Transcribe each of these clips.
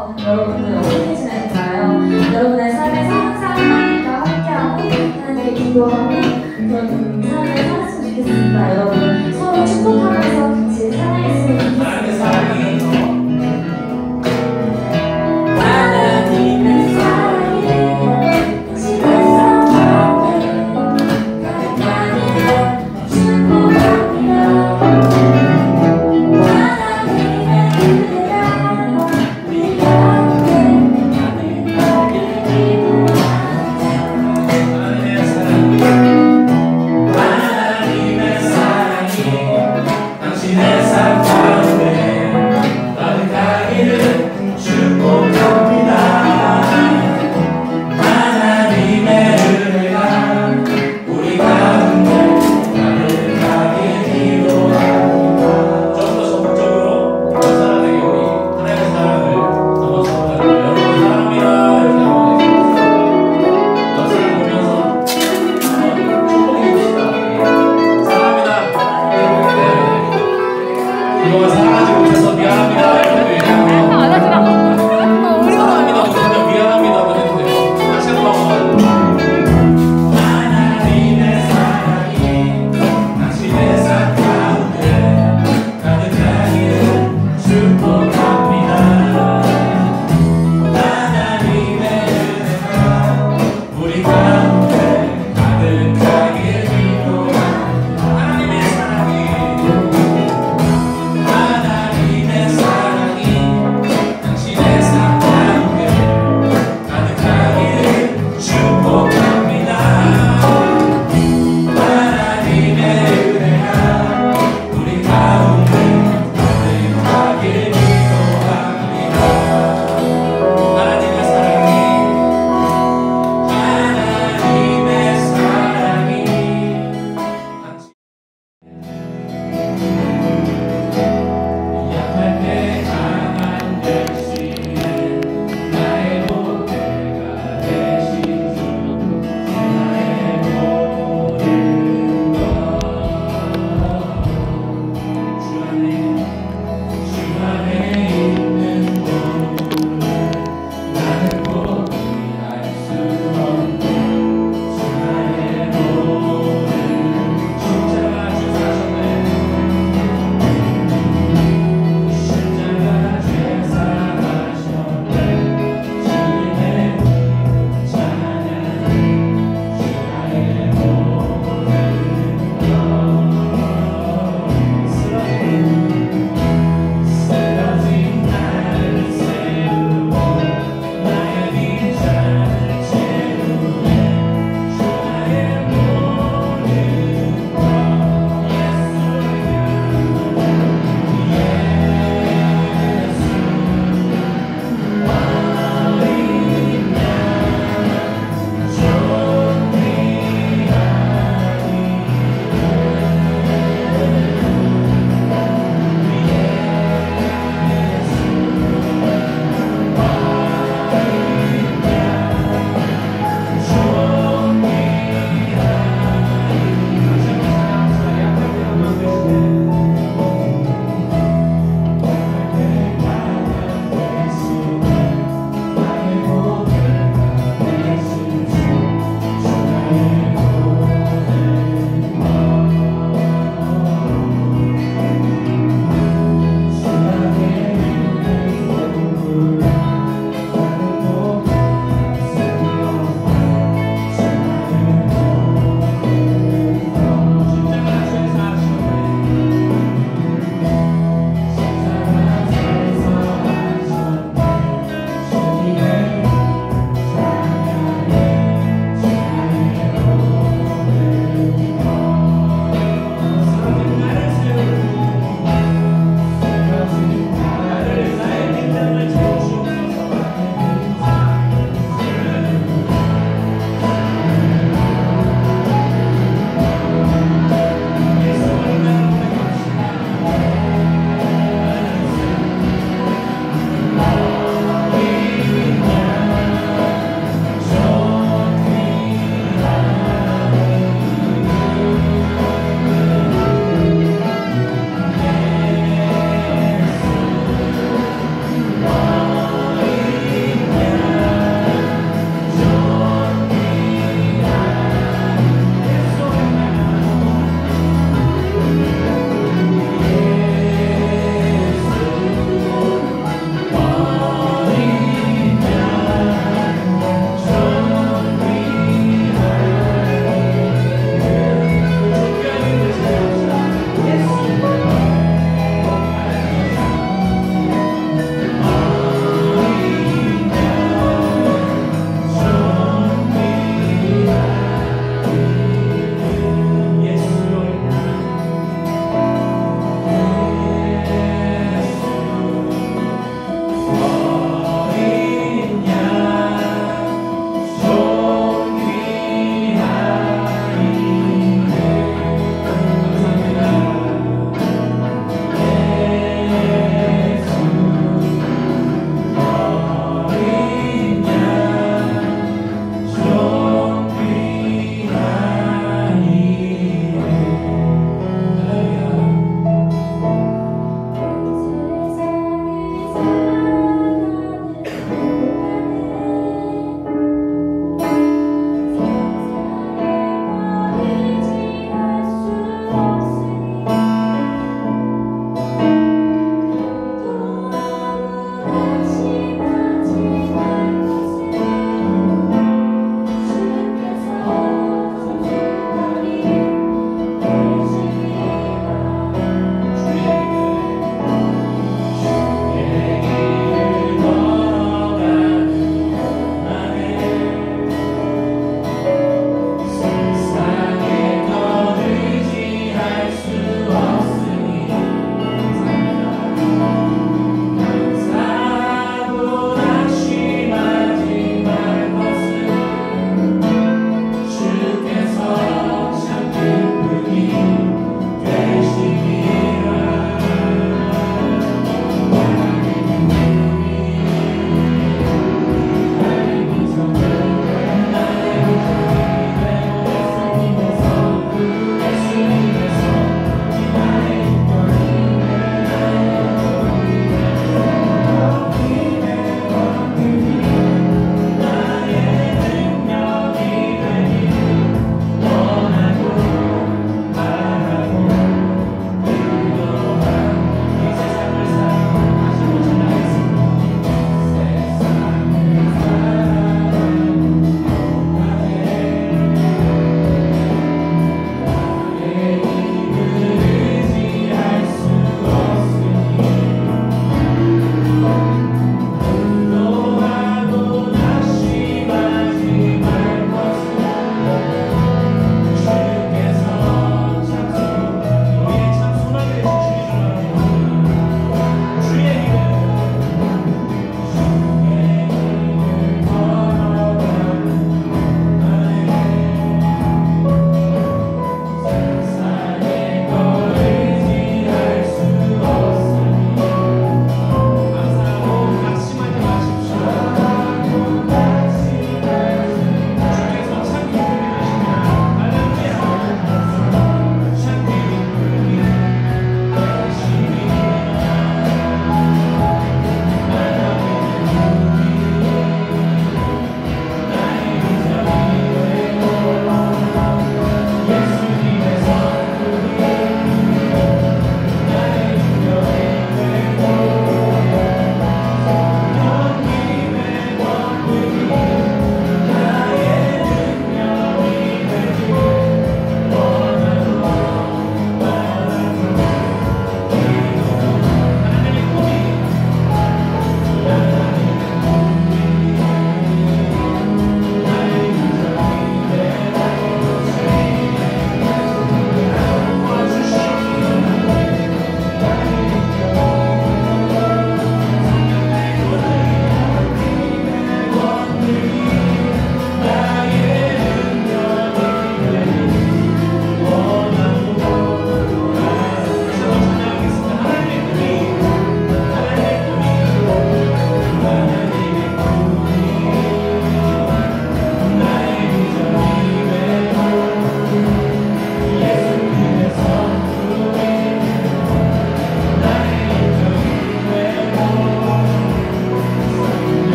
여러분들 어떻게 지내셨나요? 여러분의 삶에서 항상 하나님과 함께하고 하나님께 기도하는 그런 삶을 살았으면 좋겠습니다. 여러분 서로 축복하면서 같이 사랑했으면 좋겠습니다. 사랑하지 못해서 미안합니다. 사랑합니다. 못해서 미안합니다. 해주세요. 다시 한번. 하나님의 사랑이 당신의 삶 가운데 가득하기를 축복합니다. 하나님의 은혜가 우리 가운데 가득하길 기도합니다. 하나님의 사랑이 우리 가운데 가득하길 기도합니다.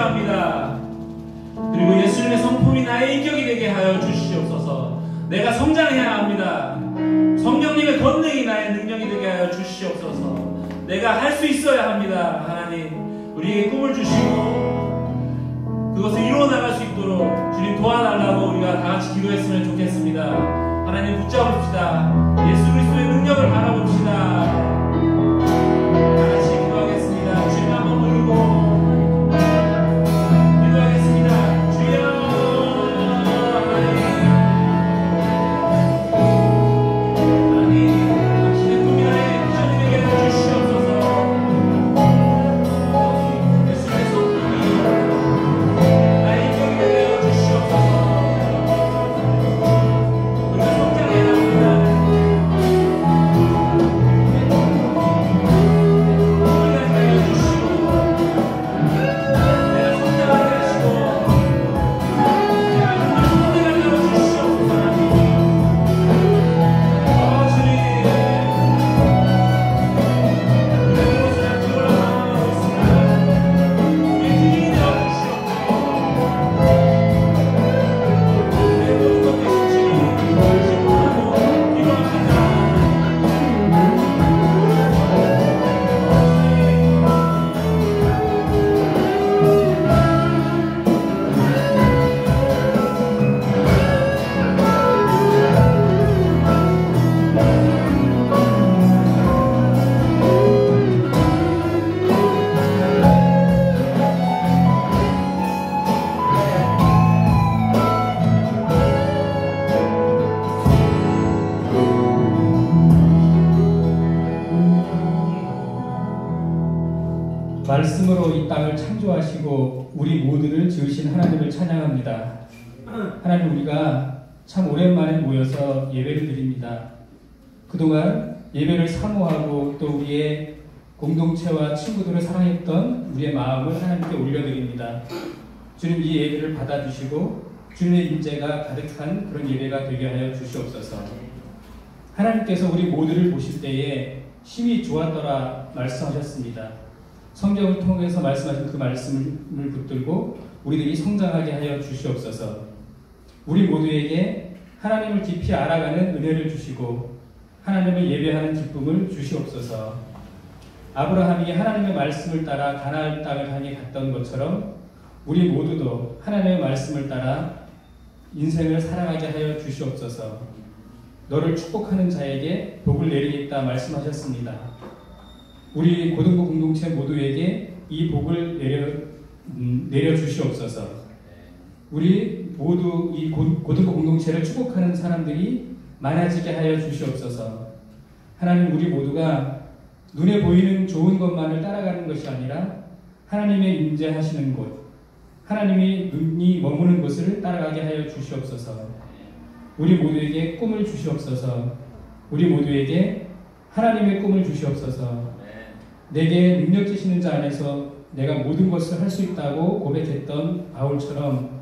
합니다. 그리고 예수님의 성품이 나의 인격이 되게 하여 주시옵소서. 내가 성장해야 합니다. 성령님의 권능이 나의 능력이 되게 하여 주시옵소서. 내가 할 수 있어야 합니다. 하나님, 우리에게 꿈을 주시고 그것을 이루어 나갈 수 있도록 주님 도와달라고 우리가 다 같이 기도했으면 좋겠습니다. 하나님 붙잡읍시다. 예수 그리스도의 능력을 바라봅시다. 다 같이 기도하겠습니다. 주님 한번 부르고 기도하겠습니다. 주여 하나님, 당신의 꿈이 나의 비전이 되게 해주시옵소서. 예수님의 성품이 나의 인격이 되게 해주시옵소서. 우리가 성장해야 합니다. 말씀으로 이 땅을 창조하시고 우리 모두를 지으신 하나님을 찬양합니다. 하나님, 우리가 참 오랜만에 모여서 예배를 드립니다. 그동안 예배를 사모하고 또 우리의 공동체와 친구들을 사랑했던 우리의 마음을 하나님께 올려드립니다. 주님, 이 예배를 받아주시고 주님의 임재가 가득한 그런 예배가 되게 하여 주시옵소서. 하나님께서 우리 모두를 보실 때에 심히 좋았더라 말씀하셨습니다. 성경을 통해서 말씀하신 그 말씀을 붙들고 우리들이 성장하게 하여 주시옵소서. 우리 모두에게 하나님을 깊이 알아가는 은혜를 주시고 하나님을 예배하는 기쁨을 주시옵소서. 아브라함이 하나님의 말씀을 따라 가나안 땅을 향해 갔던 것처럼 우리 모두도 하나님의 말씀을 따라 인생을 살아가게 하여 주시옵소서. 너를 축복하는 자에게 복을 내리겠다 말씀하셨습니다. 우리 고등부 공동체 모두에게 이 복을 내려 주시옵소서. 우리 모두 이 고등부 공동체를 축복하는 사람들이 많아지게 하여 주시옵소서. 하나님, 우리 모두가 눈에 보이는 좋은 것만을 따라가는 것이 아니라 하나님의 임재하시는 곳, 하나님이 눈이 머무는 곳을 따라가게 하여 주시옵소서. 우리 모두에게 꿈을 주시옵소서. 우리 모두에게 하나님의 꿈을 주시옵소서. 내게 능력 주시는 자 안에서 내가 모든 것을 할 수 있다고 고백했던 바울처럼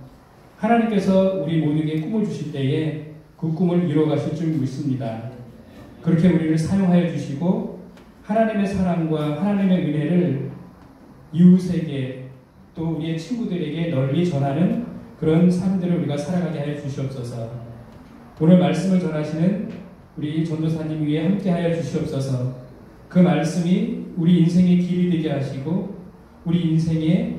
하나님께서 우리 모두에게 꿈을 주실 때에 그 꿈을 이루어 가실 줄 믿습니다. 그렇게 우리를 사용하여 주시고 하나님의 사랑과 하나님의 은혜를 이웃에게 또 우리의 친구들에게 널리 전하는 그런 삶들을 우리가 살아가게 하여 주시옵소서. 오늘 말씀을 전하시는 우리 전도사님 위에 함께 하여 주시옵소서. 그 말씀이 우리 인생의 길이 되게 하시고 우리 인생의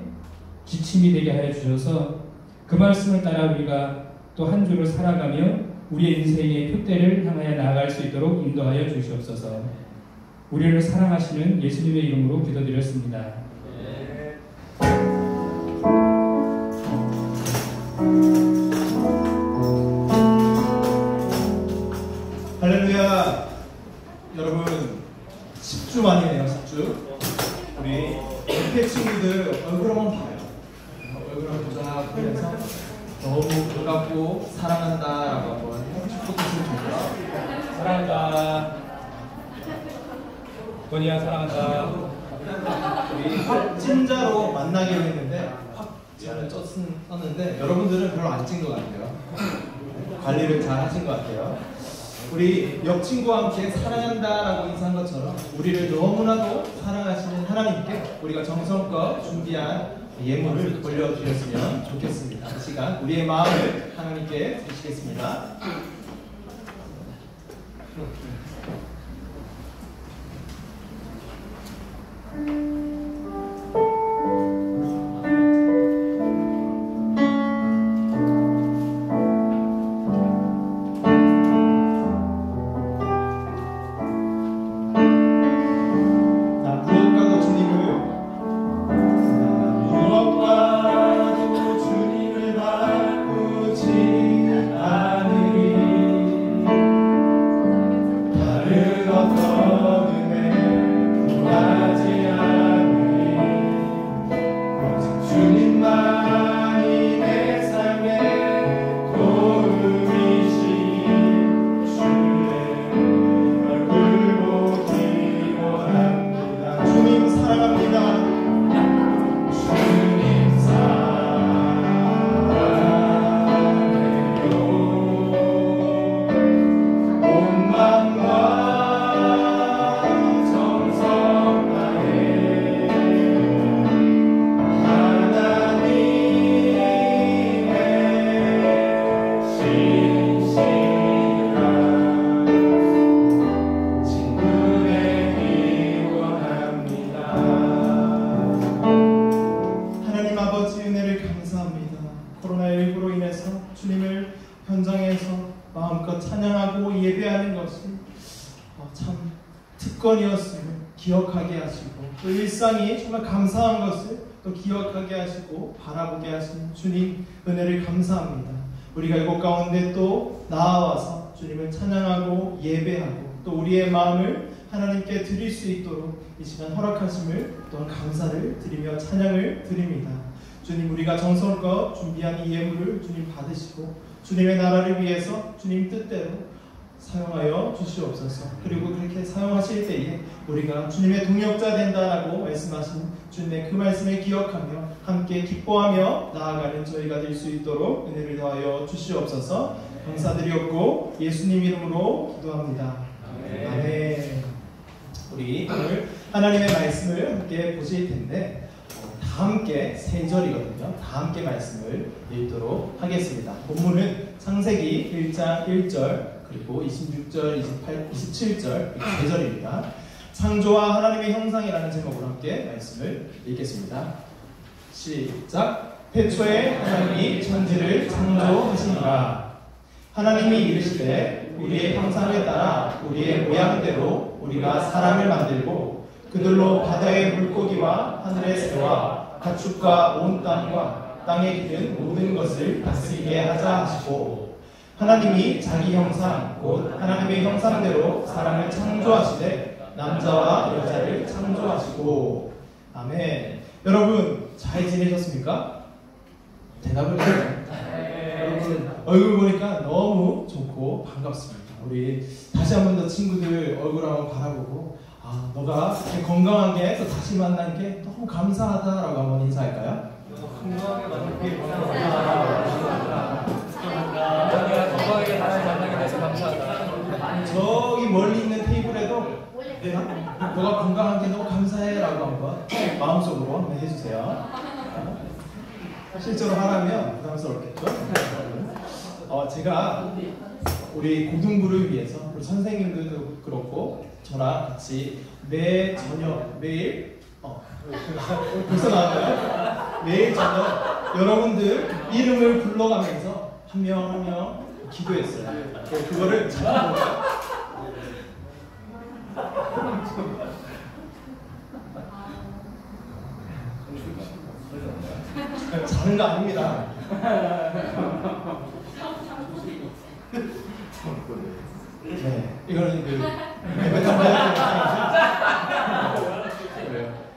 지침이 되게 하여 주셔서 그 말씀을 따라 우리가 또 한 주를 살아가며 우리의 인생의 표대를 향하여 나아갈 수 있도록 인도하여 주시옵소서. 우리를 사랑하시는 예수님의 이름으로 기도드렸습니다. 할렐루야. 여러분 10주 만이네요. 10주. 우리 옆에 친구들 얼굴 한번 봐요. 얼굴 한번 보자면서 너무 반갑고 사랑한다라고 한번 축복했으면 좋겠어요. 사랑한다. 건이야, 사랑한다. 우리 확진자로 만나기로 했는데 확진을 썼는데 여러분들은 별로 안 찐 것 같아요. 관리를 잘 하신 것 같아요. 우리 옆 친구와 함께 사랑한다라고 인사한 것처럼 우리를 너무나도 사랑하시는 하나님께 우리가 정성껏 준비한 예물을 올려드렸으면 좋겠습니다. 이 시간 우리의 마음을 하나님께 드리시겠습니다. 기억하게 하시고 또 일상이 정말 감사한 것을 또 기억하게 하시고 바라보게 하신 주님 은혜를 감사합니다. 우리가 이곳 가운데 또 나아와서 주님을 찬양하고 예배하고 또 우리의 마음을 하나님께 드릴 수 있도록 이 시간 허락하심을 또한 감사를 드리며 찬양을 드립니다. 주님, 우리가 정성껏 준비한 이 예물을 주님 받으시고 주님의 나라를 위해서 주님 뜻대로 사용하여 주시옵소서. 그리고 그렇게 사용하실 때에 우리가 주님의 동역자 된다라고 말씀하신 주님의 그 말씀을 기억하며 함께 기뻐하며 나아가는 저희가 될 수 있도록 은혜를 더하여 주시옵소서. 감사드리옵고 예수님 이름으로 기도합니다. 아멘. 우리 오늘 하나님의 말씀을 함께 보실 텐데 다 함께 세 절이거든요. 다 함께 말씀을 읽도록 하겠습니다. 본문은 창세기 1장 1절 그리고 26절, 28, 27절 이렇게 세 절입니다. 창조와 하나님의 형상이라는 제목으로 함께 말씀을 읽겠습니다. 시작. 태초에 하나님이 천지를 창조하시니라. 하나님이 이르시되 우리의 형상을 따라 우리의 모양대로 우리가 사람을 만들고 그들로 바다의 물고기와 하늘의 새와 가축과 온 땅과 땅에 기는 모든 것을 다스리게 하자 하시고 하나님이 자기 형상 곧 하나님의 형상대로 사람을 창조하시되 남자와 여자를 창조하시고. 아멘. 여러분 잘 지내셨습니까? 대답을 해요. 여러분 얼굴 보니까 너무 좋고 반갑습니다. 우리 다시 한 번 더 친구들 얼굴 한번 바라보고 너가 이렇게 건강하게 또 다시 만난 게 너무 감사하다라고 한번 인사할까요? 건강하게 만난 게 너무 감사하다. 건강하게 다시 만나게 돼서 감사하다. 저기 멀리 있는 테이블에도 너가 건강한 게 너무 감사해라고 한번 마음속으로 한번 해주세요. 실제로 하라면 부담스럽겠죠? 제가 우리 고등부를 위해서 우리 선생님들도 그렇고 저랑 같이 매 저녁 매일 벌써 나왔나요? 매일 저녁 여러분들 이름을 불러가면서 한 명 한 명 기도했어요. 그거를 찾아보면 자는 거 아닙니다. 네, 이거는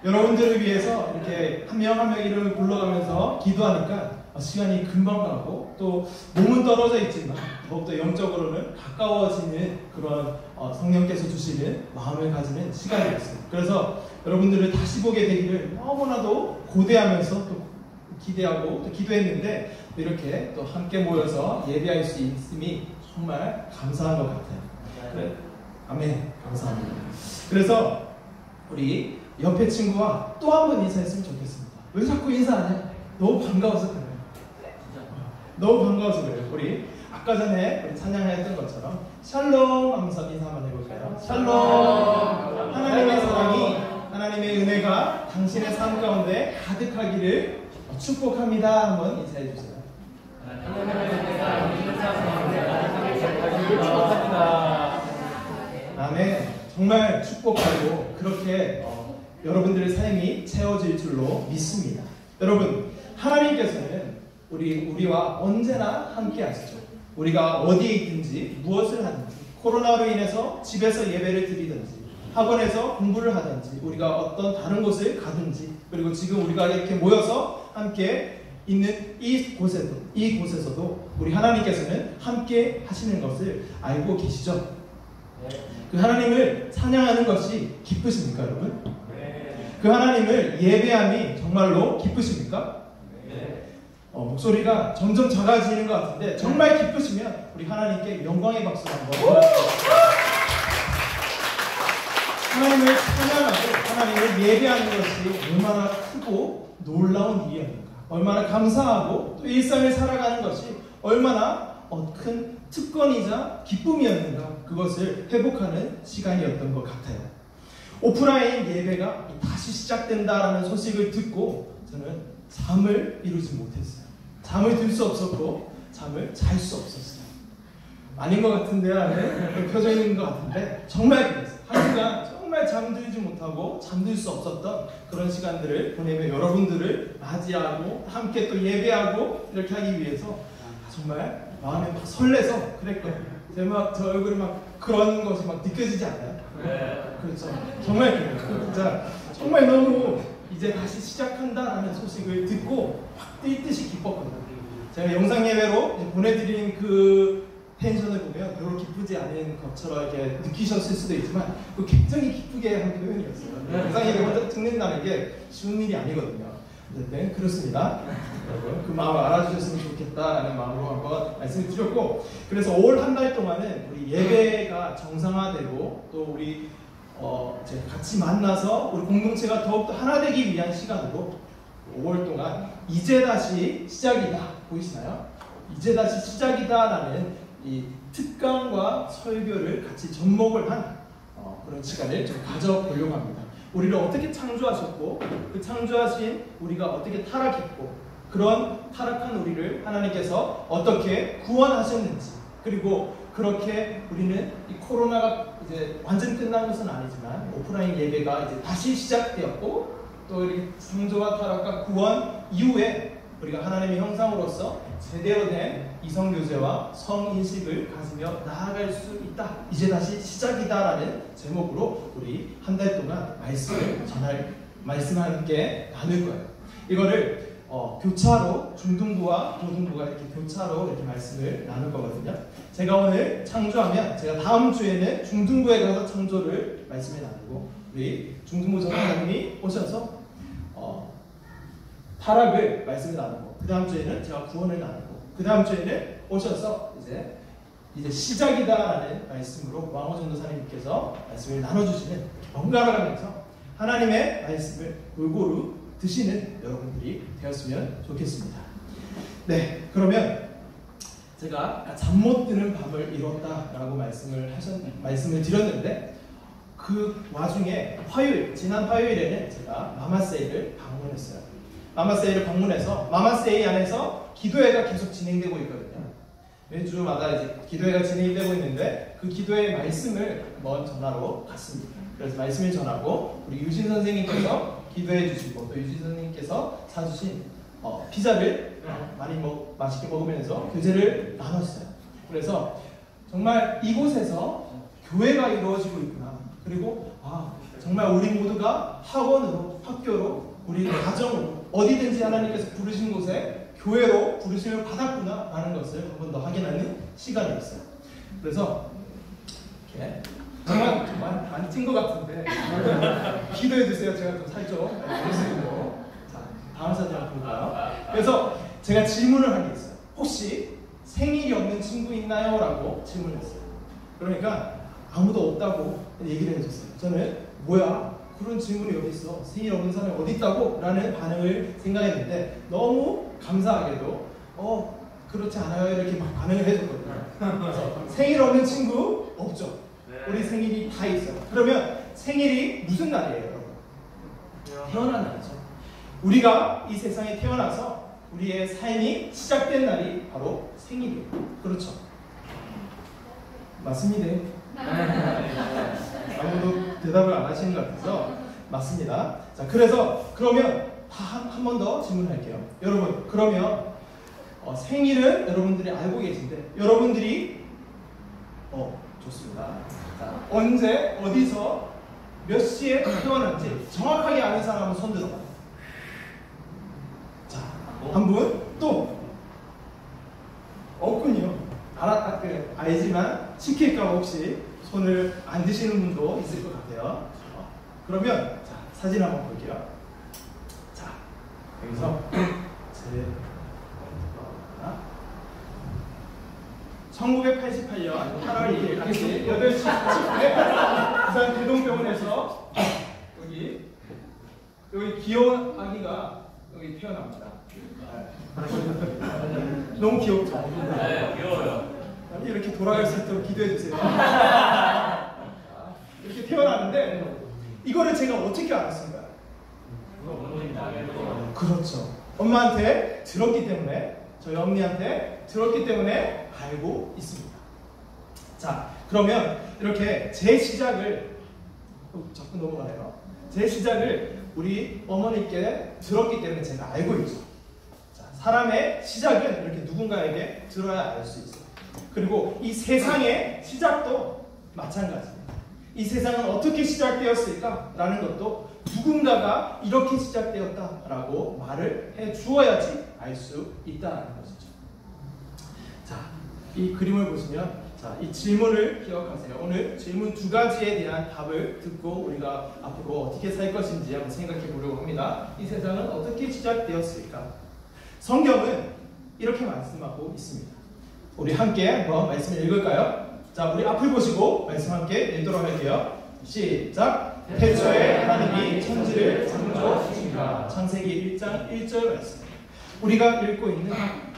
여러분들을 위해서 이렇게 한 명 한 명 이름을 불러가면서 기도하니까 시간이 금방 가고 또 몸은 떨어져 있지만 더욱더 영적으로는 가까워지는 그런 성령께서 주시는 마음을 가지는 시간이었어요. 그래서 여러분들을 다시 보게 되기를 너무나도 고대하면서 또 기대하고 또 기도했는데 이렇게 또 함께 모여서 예배할 수 있음이 정말 감사한 것 같아요. 그래. 아멘. 감사합니다. 그래서 우리 옆에 친구와 또 한 번 인사했으면 좋겠습니다. 왜 자꾸 인사하냐? 너무 반가워서 그래요. 너무 반가워서 그래요. 우리 아까 전에 우리 찬양했던 것처럼 샬롬 하면서 인사 한번 해볼까요? 샬롬. 하나님의 사랑이, 하나님의 은혜가 당신의 삶 가운데 가득하기를 축복합니다. 한번 인사해 주세요. 아멘. 정말 축복하고 그렇게 여러분들의 삶이 채워질 줄로 믿습니다. 여러분, 하나님께서는 우리와 언제나 함께 하시죠. 우리가 어디에 있든지 무엇을 하든지, 코로나로 인해서 집에서 예배를 드리든지 학원에서 공부를 하든지 우리가 어떤 다른 곳을 가든지, 그리고 지금 우리가 이렇게 모여서 함께 있는 이곳에서도 우리 하나님께서는 함께 하시는 것을 알고 계시죠. 그 하나님을 찬양하는 것이 기쁘십니까, 여러분? 그 하나님을 예배함이 정말로 기쁘십니까? 목소리가 점점 작아지는 것 같은데 정말 기쁘시면 우리 하나님께 영광의 박수 한번 하나님을 찬양하고 하나님을 예배하는 것이 얼마나 크고 놀라운 일이었는가, 얼마나 감사하고 또 일상을 살아가는 것이 얼마나 큰 특권이자 기쁨이었는가, 그것을 회복하는 시간이었던 것 같아요. 오프라인 예배가 다시 시작된다라는 소식을 듣고 저는 잠을 이루지 못했어요. 잠을 들 수 없었고 잠을 잘 수 없었어요. 아닌 것 같은데 안에 펴져 있는 것 같은데 정말 그랬어요. 한 시간 정말 잠들지 못하고 잠들 수 없었던 그런 시간들을 보내며 여러분들을 맞이하고 함께 또 예배하고 이렇게 하기 위해서 정말 마음에 막 설레서 그랬거든요. 제 얼굴에 막 그런 것이 막 느껴지지 않아요? 네. 그렇죠. 정말 그래요. 진짜 정말 너무 이제 다시 시작한다라는 소식을 듣고 확 뛰듯이 기뻤거든요. 제가 영상 예배로 보내드린 그 텐션을 보면 별로 기쁘지 않은 것처럼 이렇게 느끼셨을 수도 있지만 그 굉장히 기쁘게 한 표현이었어요. 영상 예배 혼자 듣는다는 게 쉬운 일이 아니거든요. 네, 그렇습니다. 여러분, 그 마음을 알아주셨으면 좋겠다라는 마음으로 한번 말씀을 드렸고, 그래서 올 한 달 동안은 우리 예배가 정상화되고 또 우리 이제 같이 만나서 우리 공동체가 더욱더 하나 되기 위한 시간으로 5월 동안 이제 다시 시작이다, 보이시나요? 이제 다시 시작이다라는 이 특강과 설교를 같이 접목을 한 그런 시간을 좀 가져보려고 합니다. 우리를 어떻게 창조하셨고 그 창조하신 우리가 어떻게 타락했고 그런 타락한 우리를 하나님께서 어떻게 구원하셨는지, 그리고 그렇게 우리는 이 코로나가 이제 완전 끝난 것은 아니지만 오프라인 예배가 이제 다시 시작되었고 또 이 창조와 타락과 구원 이후에 우리가 하나님의 형상으로서 제대로 된 이성교제와 성인식을 가지며 나아갈 수 있다, 이제 다시 시작이다라는 제목으로 우리 한 달 동안 말씀을 함께 나눌 거예요. 이거를 교차로 중등부와 고등부가 이렇게 교차로 이렇게 말씀을 나눌 거거든요. 제가 오늘 창조하면 제가 다음 주에는 중등부에 가서 창조를 말씀을 나누고 우리 중등부 전사님이 오셔서 타락을 말씀을 나누고 그 다음 주에는 제가 구원을 나누고 그 다음 주에는 오셔서 이제 시작이다라는 말씀으로 왕호 전도사님께서 말씀을 나눠주시는 번갈아가면서 하나님의 말씀을 골고루 드시는 여러분들이 되었으면 좋겠습니다. 네, 그러면 제가 잠 못 드는 밤을 이뤘다라고 말씀을 드렸는데 그 와중에 지난 화요일에는 제가 마마세이를 방문했어요. 마마세이를 방문해서 마마세이 안에서 기도회가 계속 진행되고 있거든요. 매주마다 이제 기도회가 진행되고 있는데 그 기도회 말씀을 한번 전하러 갔습니다. 그래서 말씀을 전하고 우리 유진 선생님께서 기도해 주시고 또 유진 선생님께서 사주신 피자를 많이 맛있게 먹으면서 교제를 나눴어요. 그래서 정말 이곳에서 교회가 이루어지고 있구나. 그리고 정말 우리 모두가 학교로 우리 가정으로 어디든지 하나님께서 부르신 곳에 교회로 부르심을 받았구나 라는 것을 한 번 더 확인하는 시간이었어요. 그래서 이렇게 정말 많이 찐 것 같은데 기도해 주세요. 제가 좀 살 좀 올리고. 자, 다음 사진 한번 볼까요? 그래서 제가 질문을 한 게 있어요. 혹시 생일이 없는 친구 있나요? 라고 질문했어요. 그러니까 아무도 없다고 얘기를 해줬어요. 저는 뭐야, 그런 질문이 어디 있어? 생일 없는 사람이 어디 있다고? 라는 반응을 생각했는데 너무 감사하게도 그렇지 않아요 이렇게 막 반응을 해줬거든요. 그래서 생일 없는 친구 없죠? 우리 생일이 다 있어요. 그러면 생일이 무슨 날이에요 여러분? 태어난 날이죠. 우리가 이 세상에 태어나서 우리의 삶이 시작된 날이 바로 생일이에요. 그렇죠? 맞습니다. 아무도 대답을 안 하시는 것 같아서 맞습니다. 자, 그래서 그러면 한 번 더 질문할게요. 여러분, 그러면 생일은 여러분들이 알고 계신데 여러분들이 좋습니다. 자, 언제 어디서 몇 시에 태어났지 정확하게 아는 사람 한번 손 들어봐요. 자, 한 분 또 없군요. 알지만 시킬까 혹시 손을 안 드시는 분도 있을 것 같아요. 그러면 자, 사진 한번 볼게요. 자, 여기서 1988년 8월 2일 당시 8시 40분에 부산 대동병원에서 여기 귀여운 아기가 여기 태어납니다. 너무 귀엽죠? 네, 귀여워요. 이렇게 돌아갈 수 있도록 기도해 주세요. 이렇게 태어나는데 이거를 제가 어떻게 알았습니까? 그렇죠. 엄마한테 들었기 때문에 저희 언니한테 들었기 때문에 알고 있습니다. 자, 그러면 이렇게 제 시작을 자꾸 넘어가네요. 제 시작을 우리 어머니께 들었기 때문에 제가 알고 있죠. 자, 사람의 시작은 이렇게 누군가에게 들어야 알 수 있어요. 그리고 이 세상의 시작도 마찬가지입니다. 이 세상은 어떻게 시작되었을까? 라는 것도 누군가가 이렇게 시작되었다라고 말을 해 주어야지 알 수 있다는 것이죠. 자, 이 그림을 보시면 자, 이 질문을 기억하세요. 오늘 질문 2가지에 대한 답을 듣고 우리가 앞으로 어떻게 살 것인지 한번 생각해 보려고 합니다. 이 세상은 어떻게 시작되었을까? 성경은 이렇게 말씀하고 있습니다. 우리 함께 한번 말씀을 읽을까요? 자, 우리 앞을 보시고 말씀 함께 읽도록 할게요. 시작! 태초에 하나님이 천지를 창조하시니라. 창세기 1장 1절 말씀. 우리가 읽고 있는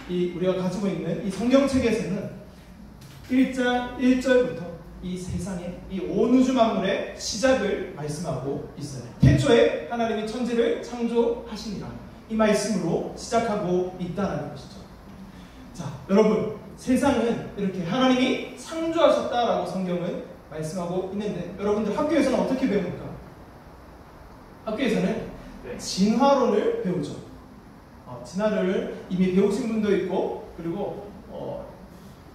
우리가 가지고 있는 이 성경책에서는 1장 1절부터 이 세상의 이 온 우주 만물의 시작을 말씀하고 있어요. 태초에 하나님이 천지를 창조하시니라. 이 말씀으로 시작하고 있다는 것이죠. 자, 여러분, 세상은 이렇게 하나님이 창조하셨다라고 성경은 말씀하고 있는데 여러분들 학교에서는 어떻게 배웁니까? 학교에서는 진화론을 배우죠. 진화론을 이미 배우신 분도 있고 그리고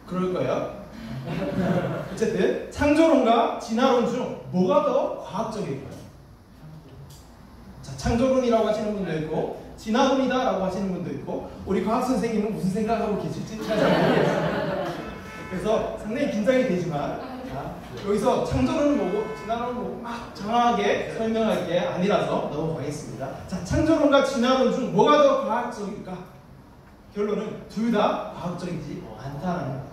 그럴 거예요. 어쨌든 창조론과 진화론 중 뭐가 더 과학적일까요? 자, 창조론이라고 하시는 분도 있고 진화론이다라고 하시는 분도 있고 우리 과학 선생님은 무슨 생각하고 계실지 잘 모르겠어요. 그래서 상당히 긴장이 되지만 자, 여기서 창조론은 뭐고 진화론은 뭐고 막 정확하게 설명할 게 아니라서 넘어가겠습니다. 자, 창조론과 진화론 중 뭐가 더 과학적일까? 결론은 둘 다 과학적이지 않다는 거예요.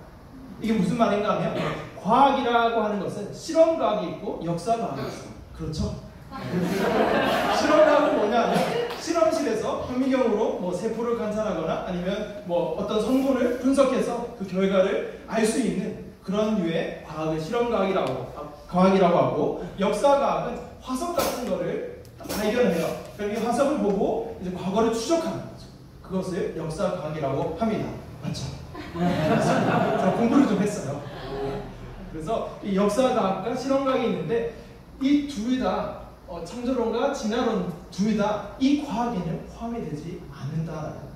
이게 무슨 말인가 하면 과학이라고 하는 것은 실험과학이 있고 역사과학이 있어요. 그렇죠? 실험과학은 뭐냐? 실험실에서 현미경으로 뭐 세포를 관찰하거나 아니면 뭐 어떤 성분을 분석해서 그 결과를 알 수 있는 그런 류의 과학을 실험과학이라고 하고 역사과학은 화석 같은 거를 발견해요. 그럼 이 화석을 보고 이제 과거를 추적하는 거죠. 그것을 역사과학이라고 합니다. 맞죠? 자, 공부를 좀 했어요. 그래서 이 역사과학과 실험과학이 있는데 이 둘 다 창조론과 진화론 둘 다 이 과학에는 포함이 되지 않는다라는 거예요.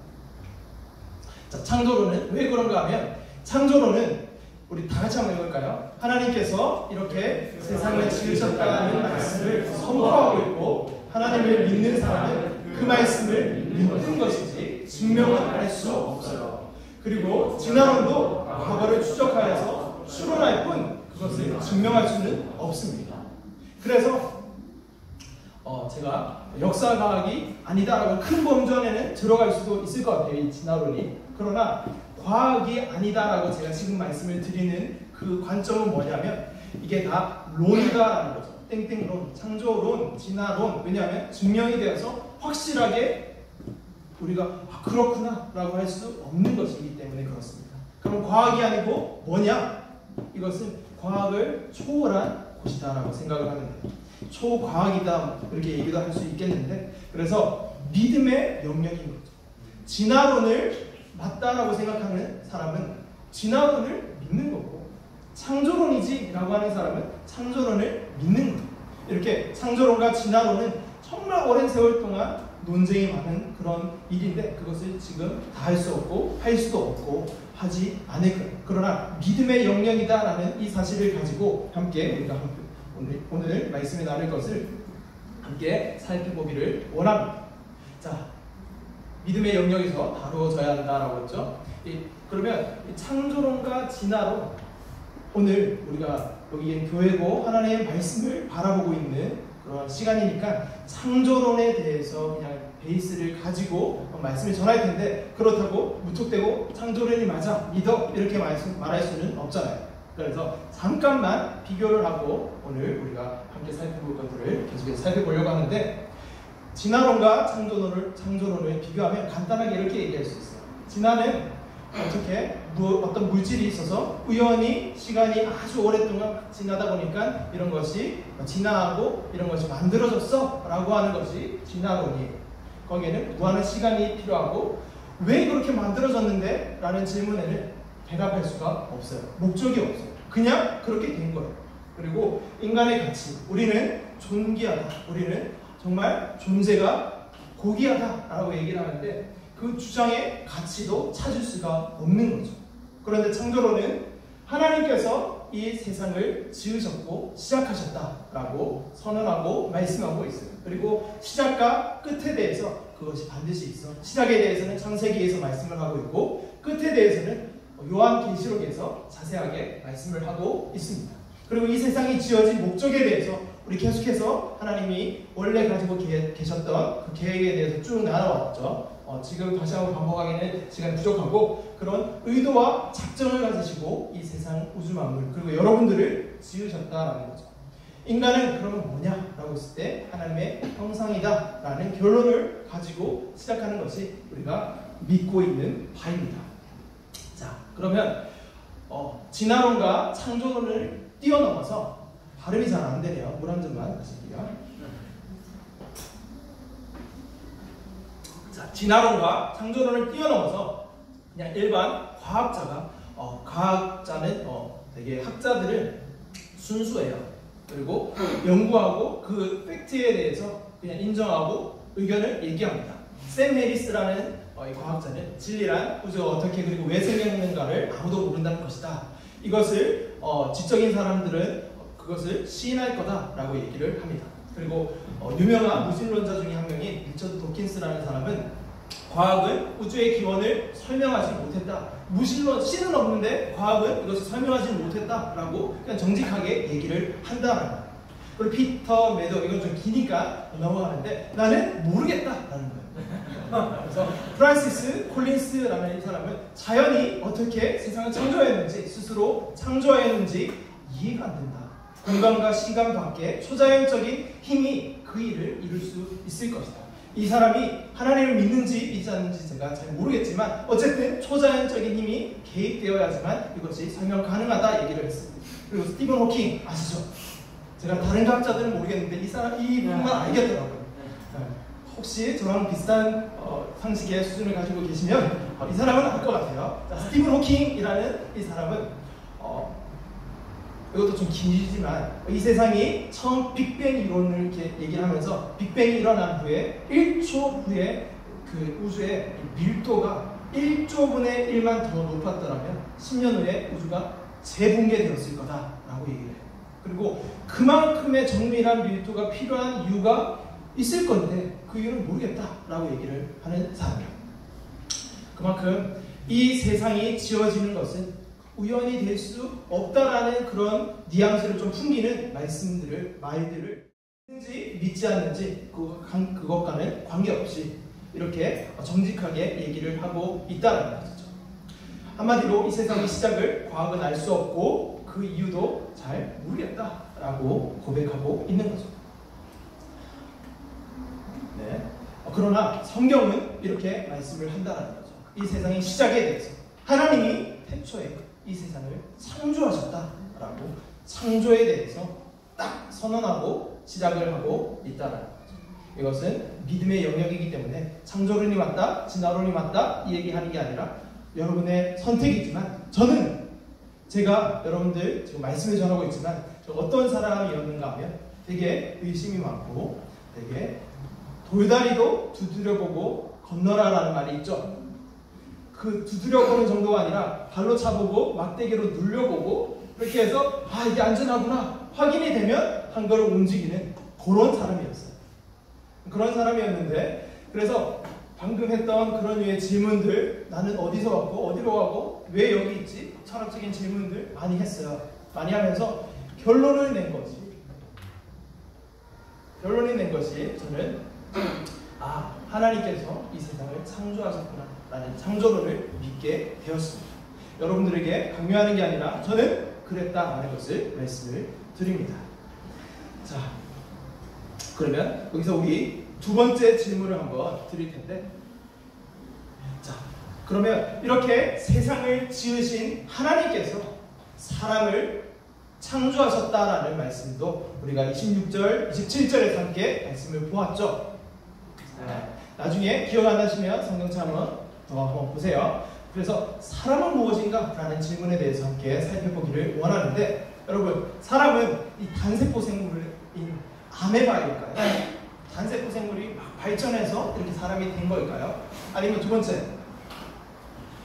자, 창조론은 왜 그런가 하면 창조론은 우리 다 같이 한번 해볼까요? 하나님께서 이렇게 세상을 지으셨다는 말씀을 선포하고 있고 하나님을 믿는 사람은 그 말씀을 믿는 것이지 증명은 할 수 없어요. 그리고 진화론도 과거를 추적하여서 추론할 뿐 그것을 증명할 수는 없습니다. 그래서 제가 역사과학이 아니다라고 큰 범전에는 들어갈 수도 있을 것 같아요. 이 진화론이. 그러나 과학이 아니다라고 제가 지금 말씀을 드리는 그 관점은 뭐냐면 이게 다 론이다라는 거죠. 땡땡론, 창조론, 진화론. 왜냐하면 증명이 되어서 확실하게 우리가 그렇구나 라고 할 수 없는 것이기 때문에 그렇습니다. 그럼 과학이 아니고 뭐냐? 이것은 과학을 초월한 곳이다 라고 생각을 하면 돼요. 초과학이다 이렇게 얘기도 할 수 있겠는데, 그래서 믿음의 영역인 거죠. 진화론을 맞다라고 생각하는 사람은 진화론을 믿는 거고, 창조론이지 라고 하는 사람은 창조론을 믿는 거예요. 이렇게 창조론과 진화론은 정말 오랜 세월 동안 논쟁이 많은 그런 일인데, 그것을 지금 다 할 수 없고 할 수도 없고 하지 않을 거예요. 그러나 믿음의 영역이다라는 이 사실을 가지고 함께 우리가 오늘 말씀에 나눌 것을 함께 살펴보기를 원합니다. 자, 믿음의 영역에서 다루어져야 한다라고 했죠. 그러면 창조론과 진화론, 오늘 우리가 여기 교회고 하나님의 말씀을 바라보고 있는 그런 시간이니까 창조론에 대해서 그냥 베이스를 가지고 말씀을 전할 텐데, 그렇다고 무턱대고 창조론이 맞아, 믿어 이렇게 말할 수는 없잖아요. 그래서 잠깐만 비교를 하고 오늘 우리가 함께 살펴볼 것들을 계속해서 살펴보려고 하는데, 진화론과 창조론을 비교하면 간단하게 이렇게 얘기할 수 있어요. 진화는 어떻게 어떤 물질이 있어서 우연히 시간이 아주 오랫동안 지나다 보니까 이런 것이 진화하고 이런 것이 만들어졌어 라고 하는 것이 진화론이에요. 거기에는 무한한 시간이 필요하고 왜 그렇게 만들어졌는데? 라는 질문에는 대답할 수가 없어요. 목적이 없어요. 그냥 그렇게 된 거예요. 그리고 인간의 가치, 우리는 존귀하다, 우리는 정말 존재가 고귀하다 라고 얘기를 하는데, 그 주장의 가치도 찾을 수가 없는 거죠. 그런데 창조론은 하나님께서 이 세상을 지으셨고 시작하셨다라고 선언하고 말씀하고 있어요. 그리고 시작과 끝에 대해서 그것이 반드시 있어. 시작에 대해서는 창세기에서 말씀을 하고 있고, 끝에 대해서는 요한계시록에서 자세하게 말씀을 하고 있습니다. 그리고 이 세상이 지어진 목적에 대해서 우리 계속해서 하나님이 원래 가지고 계셨던 그 계획에 대해서 쭉 나눠왔죠. 지금 다시 한번 반복하기는 시간이 부족하고, 그런 의도와 작정을 가지시고 이 세상 우주 만물 그리고 여러분들을 지으셨다라는 거죠. 인간은 그러면 뭐냐라고 했을 때 하나님의 형상이다 라는 결론을 가지고 시작하는 것이 우리가 믿고 있는 바입니다. 자, 그러면 진화론과 창조론을 뛰어넘어서, 발음이 잘 안 되네요. 물 한 잔만 마실게요. 자, 진화론과 창조론을 뛰어넘어서 그냥 일반 과학자가 과학자는 되게 학자들은 순수해요. 그리고 연구하고 그 팩트에 대해서 그냥 인정하고 의견을 얘기합니다. 샘 해리스라는 이 과학자는 진리란 우주가 어떻게 그리고 왜 생겼는가를 아무도 모른다는 것이다. 이것을 지적인 사람들은 그것을 시인할 거다라고 얘기를 합니다. 그리고 유명한 무신론자 중에 한 명인 리처드 도킨스라는 사람은 과학은 우주의 기원을 설명하지 못했다. 무신론, 신은 없는데 과학은 이것을 설명하지 못했다라고 그냥 정직하게 얘기를 한다는 거예요. 그리고 피터 매더, 이건 좀 기니까 넘어가는데 나는 모르겠다라는 거예요. 그래서 프란시스 콜린스라는 이 사람은 자연이 어떻게 세상을 창조했는지, 스스로 창조했는지 이해가 안 된다. 공간과 시간 밖에 초자연적인 힘이 그 일을 이룰 수 있을 것이다. 이 사람이 하나님을 믿는지 믿지 않는지 제가 잘 모르겠지만 어쨌든 초자연적인 힘이 개입되어야지만 이것이 설명 가능하다 얘기를 했습니다. 그리고 스티븐 호킹 아시죠? 제가 다른 과학자들은 모르겠는데 이 분만 알겠더라고요. 혹시 저랑 비슷한 상식의 수준을 가지고 계시면 이 사람은 알 것 같아요. 자, 스티븐 호킹이라는 이 사람은 이것도 좀 길지만 이 세상이 처음 빅뱅 이론을 이렇게 얘기를 하면서 빅뱅이 일어난 후에 1초 후에 그 우주의 밀도가 1조분의 1만 더 높았더라면 10년 후에 우주가 재붕괴되었을 거다라고 얘기를 해요. 그리고 그만큼의 정밀한 밀도가 필요한 이유가 있을 건데 그 이유는 모르겠다라고 얘기를 하는 사람이에요. 그만큼 이 세상이 지어지는 것은 우연이 될 수 없다라는 그런 뉘앙스를 좀 풍기는 말들을 믿는지 믿지 않는지 그것과는 관계없이 이렇게 정직하게 얘기를 하고 있다는 거죠. 한마디로 이 세상의 시작을 과학은 알 수 없고 그 이유도 잘 모르겠다 라고 고백하고 있는 거죠. 네. 그러나 성경은 이렇게 말씀을 한다는 거죠. 이 세상의 시작에 대해서 하나님이 태초에 이 세상을 창조하셨다라고 창조에 대해서 딱 선언하고 시작을 하고 있다는 거죠. 이것은 믿음의 영역이기 때문에 창조론이 맞다, 진화론이 맞다 이 얘기하는 게 아니라 여러분의 선택이지만 저는 제가 여러분들 지금 말씀을 전하고 있지만 어떤 사람이었는가 하면 되게 의심이 많고 되게 돌다리도 두드려보고 건너라라는 말이 있죠. 그 두드려보는 정도가 아니라 발로 차보고 막대기로 눌려보고 이렇게 해서 아 이게 안전하구나 확인이 되면 한 걸음 움직이는 그런 사람이었어요. 그런 사람이었는데 그래서 방금 했던 그런 류의 질문들 나는 어디서 왔고 어디로 가고 왜 여기 있지? 철학적인 질문들 많이 했어요. 많이 하면서 결론을 낸 것이 저는 하나님께서 이 세상을 창조하셨구나 라는 창조론을 믿게 되었습니다. 여러분들에게 강요하는 게 아니라 저는 그랬다라는 것을 말씀을 드립니다. 자, 그러면 여기서 우리 두 번째 질문을 한번 드릴 텐데, 자, 그러면 이렇게 세상을 지으신 하나님께서 사람을 창조하셨다라는 말씀도 우리가 26절, 27절에서 함께 말씀을 보았죠. 나중에 기억 안 나시면 성경책 한번 보세요. 그래서 사람은 무엇인가? 라는 질문에 대해서 함께 살펴보기를 원하는데, 여러분, 사람은 이 단세포 생물인 아메바일까요? 단세포 생물이 막 발전해서 이렇게 사람이 된 걸까요? 아니면 두 번째,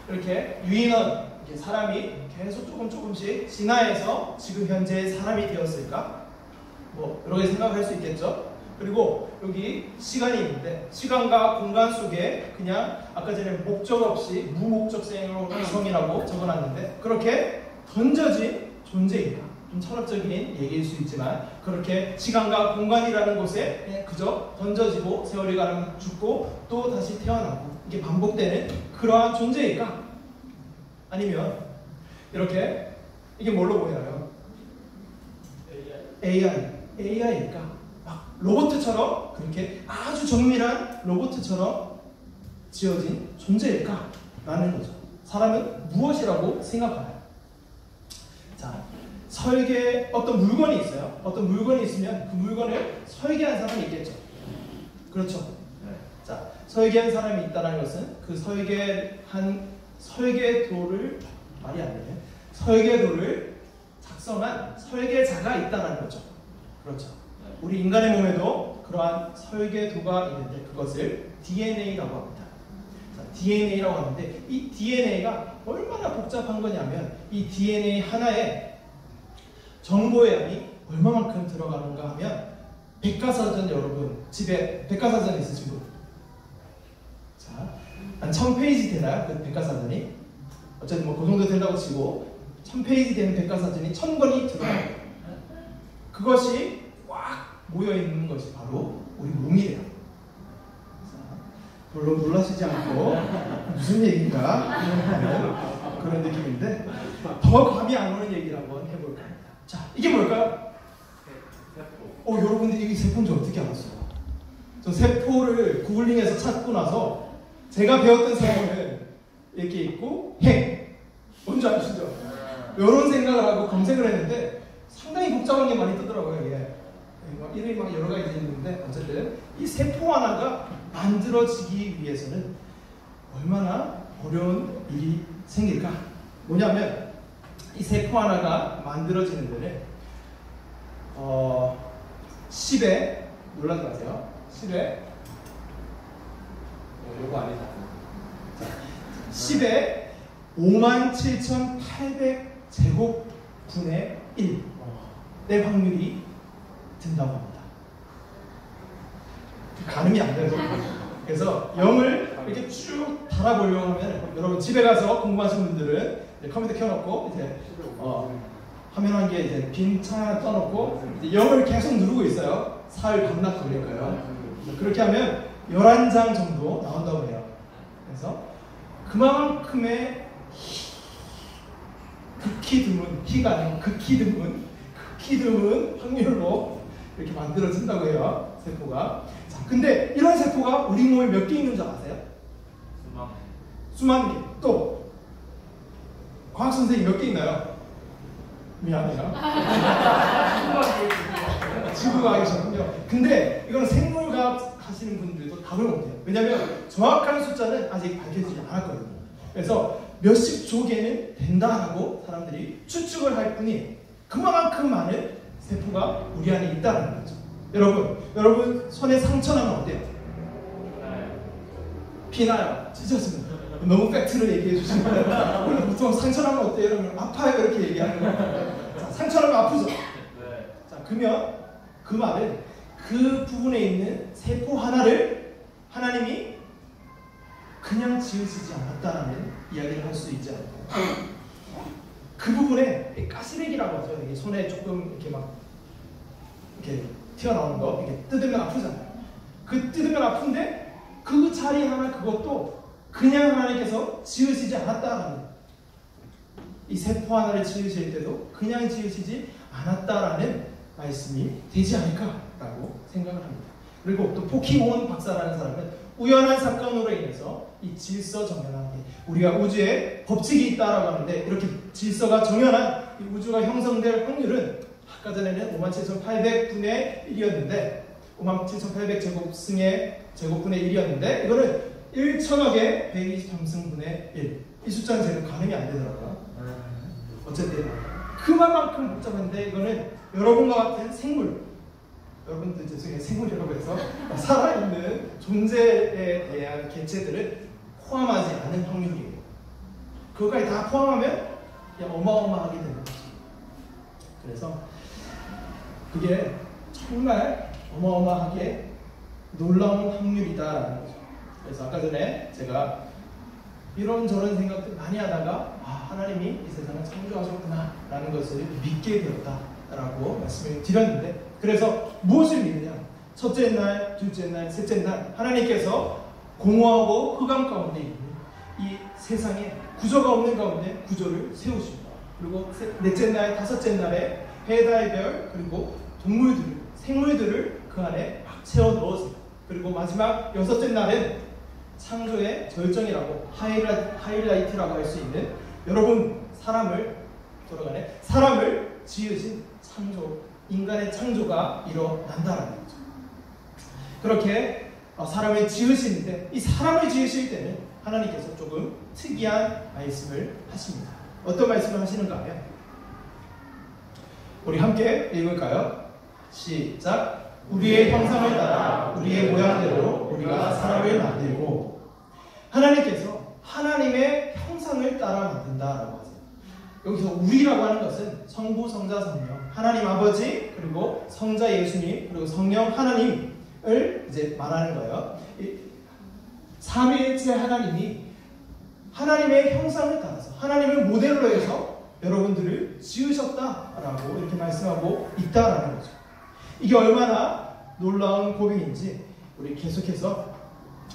이렇게 유인원, 이렇게 사람이 계속 조금씩 진화해서 지금 현재 사람이 되었을까? 뭐 여러 가지 생각할 수 있겠죠. 그리고 여기 시간이 있는데 시간과 공간 속에 그냥 아까 전에 목적 없이 무목적성이라고 적어놨는데 그렇게 던져진 존재인가? 좀 철학적인 얘기일 수 있지만 그렇게 시간과 공간이라는 곳에 그저 던져지고 세월이 가면 죽고 또 다시 태어나고 이게 반복되는 그러한 존재일까? 아니면 이렇게 이게 뭘로 보여요? AI일까? 막 로봇처럼 그렇게 아주 정밀한 로봇처럼 지어진 존재일까? 라는 거죠. 사람은 무엇이라고 생각하나요? 자, 어떤 물건이 있어요. 어떤 물건이 있으면 그 물건을 설계한 사람이 있겠죠. 그렇죠. 자, 설계한 사람이 있다는 것은 그 설계도를 말이 안 되네. 설계도를 작성한 설계자가 있다는 거죠. 그렇죠. 우리 인간의 몸에도 그러한 설계도가 있는데 그것을 DNA라고 합니다. 자, DNA라고 하는데 이 DNA가 얼마나 복잡한 거냐면 이 DNA 하나에 정보의 양이 얼마만큼 들어가는가 하면 백과사전, 여러분 집에 백과사전 있으신 분? 자, 한 1000페이지 되나요? 그 백과사전이? 어쨌든 뭐 그 정도 된다고 치고 1000페이지 되는 백과사전이 1000권이 들어가요. 그것이 꽉 모여있는 것이 바로 우리 몸이래요. 물론 놀라시지 않고 무슨 얘기인가 그런 느낌인데 더 감이 안 오는 얘기를 한번 해볼까 합니다. 자, 이게 뭘까요? 세포. 여러분들 이게 세포인지 어떻게 알았어요? 저 세포를 구글링해서 찾고 나서 제가 배웠던 세포는 이렇게 있고 뭔지 아시죠? 이런 생각을 하고 검색을 했는데 상당히 복잡한 게 많이 뜨더라고요. 이게 이름이 막 여러 가지 있는데 어쨌든 이 세포 하나가 만들어지기 위해서는 얼마나 어려운 일이 생길까? 뭐냐면 이 세포 하나가 만들어지는 데는 10에 놀라지 마세요. 10에 요거 아니다. 10에 57,800제곱분의 1의 확률이 든다고 합니다. 가늠이 안 돼요. 그래서 0을 이렇게 쭉 달아보려고 하면 여러분 집에 가서 공부하시는 분들은 컴퓨터 켜놓고 이제 화면 한 개 이제 빈 창 하나 떠놓고 0을 계속 누르고 있어요. 사흘 밤낮 걸릴 거예요. 그렇게 하면 11장 정도 나온다고 해요. 그래서 그만큼의 극히 드문, 희가 아니고 극히 드문 극히 드문 확률로 이렇게 만들어진다고 해요. 세포가. 자, 근데 이런 세포가 우리 몸에 몇 개 있는 줄 아세요? 수만 개. 또 과학 선생님 몇 개 있나요? 미안해요. 지구과학이셨군요. 근데 이건 생물과학 하시는 분들도 답을 못해요. 왜냐하면 정확한 숫자는 아직 밝혀지지 않았거든요. 그래서 몇십 조개는 된다라고 사람들이 추측을 할 뿐이 그만큼 많은 세포가 우리 안에 있다는 거죠. 여러분 손에 상처 나면 어때요? 피나요. 찢어집니다. 너무 팩트를 얘기해 주시는 거예요. 원래 보통 상처 나면 어때요? 여러분 아파요 이렇게 얘기하는 거예요. 자, 상처 나면 아프죠? 자, 그러면 그 말은 그 부분에 있는 세포 하나를 하나님이 그냥 지으시지 않았다라는 이야기를 할 수 있지 않을까요? 그 부분에 가스레기라고 하죠. 이게 손에 조금 이렇게 막 이렇게 튀어나오는 거, 이렇게 뜯으면 아프잖아요. 그 뜯으면 아픈데 그 자리 하나 그것도 그냥 하나님께서 지으시지 않았다라는, 이 세포 하나를 지으실 때도 그냥 지으시지 않았다라는 말씀이 되지 않을까라고 생각을 합니다. 그리고 또 포키몬 박사라는 사람은 우연한 사건으로 인해서 이 질서 정연하게, 우리가 우주에 법칙이 있다라고 하는데 이렇게 질서가 정연한 이 우주가 형성될 확률은 아까 전에는 57,800분의 1이었는데 57,800 제곱분의 1이었는데 이거는 1,000억의 123승분의 1. 이 숫자는 제가 가늠이 안 되더라고요. 어쨌든 그만큼 복잡한데 이거는 여러분과 같은 생물, 여러분들 죄송해요, 생물이라고 해서 살아있는 존재에 대한 개체들을 포함하지 않은 확률이에요. 그것까지 다 포함하면 그냥 어마어마하게 되는 거죠. 그래서 그게 정말 어마어마하게 놀라운 확률이다라는 거죠. 그래서 아까 전에 제가 이런저런 생각들 많이 하다가 하나님이 이 세상을 창조하셨구나 라는 것을 믿게 되었다라고 말씀을 드렸는데, 그래서 무엇을 믿느냐? 첫째 날, 둘째 날, 셋째 날 하나님께서 공허하고 흑암 가운데 있는 이 세상에 구조가 없는 가운데 구조를 세우십니다. 그리고 넷째 날, 다섯째 날에 해, 달, 별, 그리고 동물들을, 생물들을 그 안에 막 채워 넣으세요. 그리고 마지막 여섯째 날은 창조의 절정이라고, 하이라이트라고 할 수 있는, 여러분 사람을 지으신 창조, 인간의 창조가 일어난다라는 거죠. 그렇게 사람을 지으시는데 이 사람을 지으실 때는 하나님께서 조금 특이한 말씀을 하십니다. 어떤 말씀을 하시는가 하면 우리 함께 읽을까요? 시작. 우리의 형상을 따라 우리의 모양대로 우리가 사람을 만들고, 하나님께서 하나님의 형상을 따라 만든다라고 하세요. 여기서 우리라고 하는 것은 성부, 성자, 성령, 하나님 아버지, 그리고 성자 예수님, 그리고 성령 하나님을 이제 말하는 거예요. 삼위일체 하나님이 하나님의 형상을 따라서 하나님을 모델로 해서 여러분들을 지으셨다라고 이렇게 말씀하고 있다라는 거죠. 이게 얼마나 놀라운 고백인지 우리 계속해서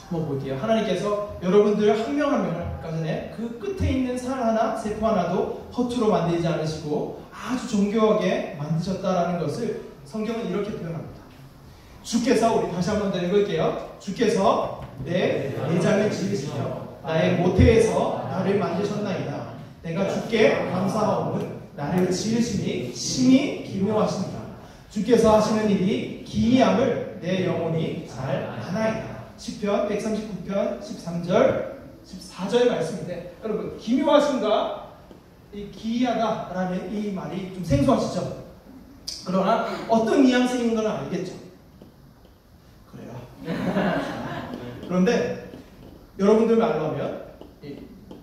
한번 볼게요. 하나님께서 여러분들 한 명 한 명을 아까 전에 그 끝에 있는 살 하나, 세포 하나도 허투루 만들지 않으시고 아주 정교하게 만드셨다라는 것을 성경은 이렇게 표현합니다. 주께서, 우리 다시 한번 더 읽을게요. 주께서 내 내장을 지으시며 나의 모태에서 나를 만드셨나이다. 내가 주께 감사하오는 나를 지으시니 심히 기묘하십니다. 주께서 하시는 일이 기이함을 내 영혼이 잘 아나이다. 시편 139편 13절 14절 말씀인데, 여러분 기묘하신가 이 기이하다라는 이 말이 좀 생소하시죠? 그러나 어떤 뉘앙스인 건 알겠죠? 그래요. 그런데 여러분들 말로 하면